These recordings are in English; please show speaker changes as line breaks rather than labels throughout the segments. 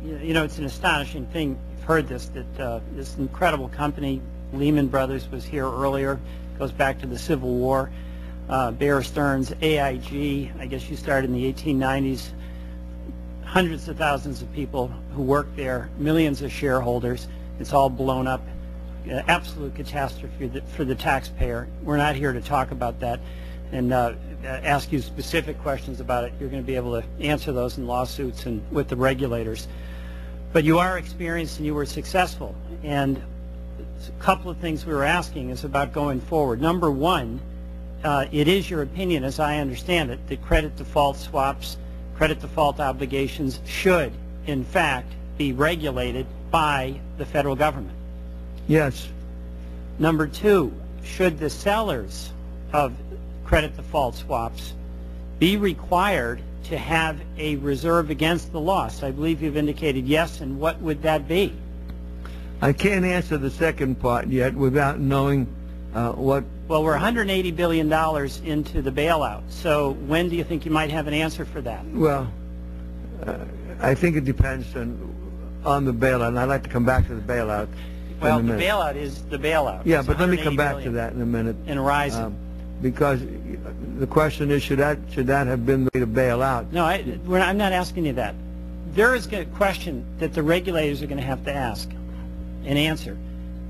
You know, it's an astonishing thing. You've heard this, that this incredible company, Lehman Brothers, was here earlier, goes back to the Civil War. Bear Stearns, AIG, I guess you started in the 1890s. Hundreds of thousands of people who work there, millions of shareholders. It's all blown up. Absolute catastrophe for the taxpayer. We're not here to talk about that and ask you specific questions about it. You're going to be able to answer those in lawsuits and with the regulators. But you are experienced and you were successful. And a couple of things we were asking is about going forward. Number one, it is your opinion, as I understand it, that credit default swaps, credit default obligations should, in fact, be regulated by the federal government.
Yes.
Number two, should the sellers of credit default swaps be required to have a reserve against the loss? I believe you've indicated yes, and what would that be?
I can't answer the second part yet without knowing what...
Well, we're $180 billion into the bailout, so when do you think you might have an answer for that?
Well, I think it depends on the bailout, and I'd like to come back to the bailout.
Well, the bailout is the bailout.
Yeah, but let me come back to that in a minute.
And rising.
Because the question is, should that have been the way to bail out?
No, I'm not asking you that. There is a question that the regulators are going to have to ask and answer.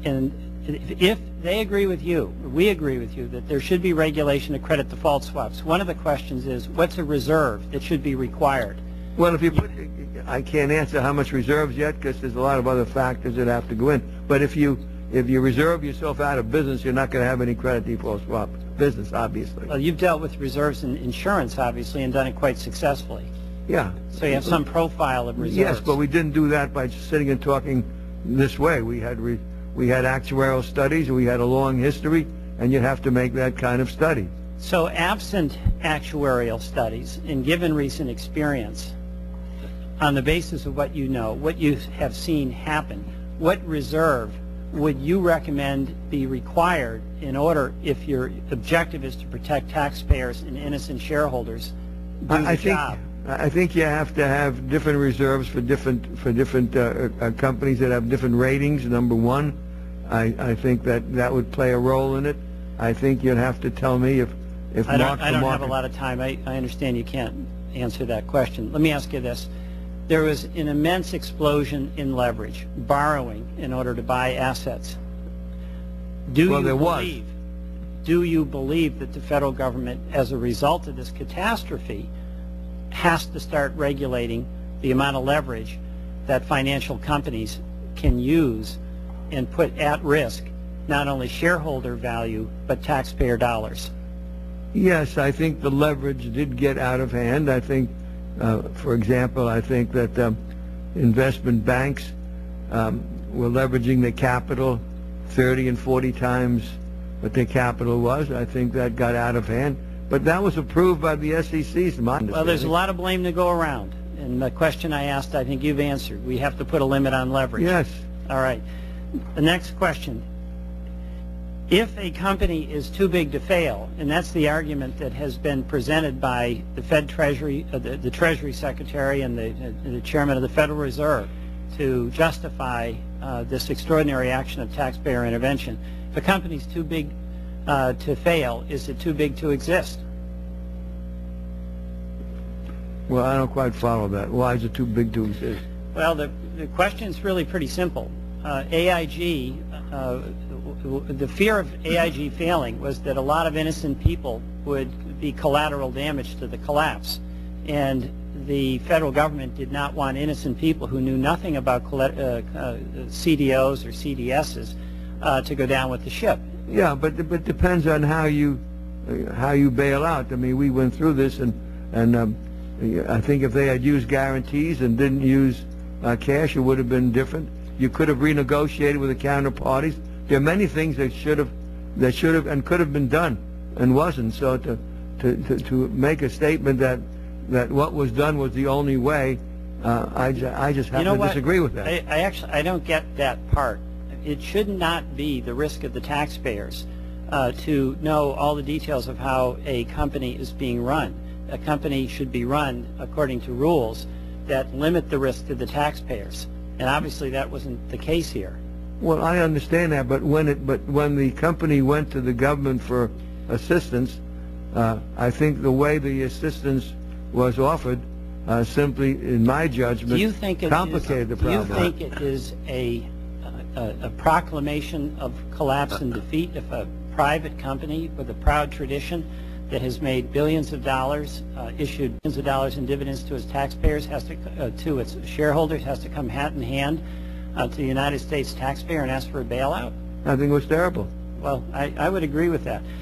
And if they agree with you, or we agree with you, that there should be regulation of credit default swaps, one of the questions is, what's a reserve that should be required?
Well, if you put, I can't answer how much reserves yet because there's a lot of other factors that have to go in. But if you reserve yourself out of business, you're not going to have any credit default swap business, obviously.
Well, you've dealt with reserves in insurance, obviously, and done it quite successfully.
Yeah.
So you have some profile of reserves.
Yes, but we didn't do that by just sitting and talking this way. We had actuarial studies, we had a long history, and you'd have to make that kind of study.
So absent actuarial studies, and given recent experience, on the basis of what you know, what you have seen happen, what reserve would you recommend be required in order, if your objective is to protect taxpayers and innocent shareholders, do the job?
I think you have to have different reserves for different companies that have different ratings. Number one, I think that would play a role in it. I think you'd have to tell me if
I don't have a lot of time. I understand you can't answer that question. Let me ask you this. There was an immense explosion in leverage, borrowing in order to buy assets. Do you believe that the federal government, as a result of this catastrophe, has to start regulating the amount of leverage that financial companies can use and put at risk not only shareholder value but taxpayer dollars?
Yes, I think the leverage did get out of hand. I think, for example, I think that investment banks were leveraging their capital 30 and 40 times what their capital was. I think that got out of hand. But that was approved by the SEC.
Well, there's a lot of blame to go around. And the question I asked, I think you've answered. We have to put a limit on leverage.
Yes.
All right. The next question. If a company is too big to fail, and that's the argument that has been presented by the Fed Treasury, the Treasury Secretary and the Chairman of the Federal Reserve to justify this extraordinary action of taxpayer intervention, if a company's too big to fail, is it too big to exist?
Well, I don't quite follow that. Why is it too big to exist?
Well, the question is really pretty simple. AIG, the fear of AIG failing was that a lot of innocent people would be collateral damage to the collapse. And the federal government did not want innocent people who knew nothing about CDOs or CDSs to go down with the ship.
Yeah, but it depends on how you bail out. I mean, we went through this, and I think if they had used guarantees and didn't use cash, it would have been different. You could have renegotiated with the counterparties. There are many things that should have and could have been done and wasn't. So to make a statement that what was done was the only way, I just have to disagree with that.
I don't get that part. It should not be the risk of the taxpayers to know all the details of how a company is being run. A company should be run according to rules that limit the risk to the taxpayers. And obviously that wasn't the case here.
Well, I understand that, but when the company went to the government for assistance, I think the way the assistance was offered simply, in my judgment, complicated the problem.
Do you think it is a proclamation of collapse and defeat if a private company with a proud tradition that has made billions of dollars, issued billions of dollars in dividends to its taxpayers, to its shareholders, has to come hat in hand to the United States taxpayer and ask for a bailout?
I think it was terrible.
Well, I would agree with that.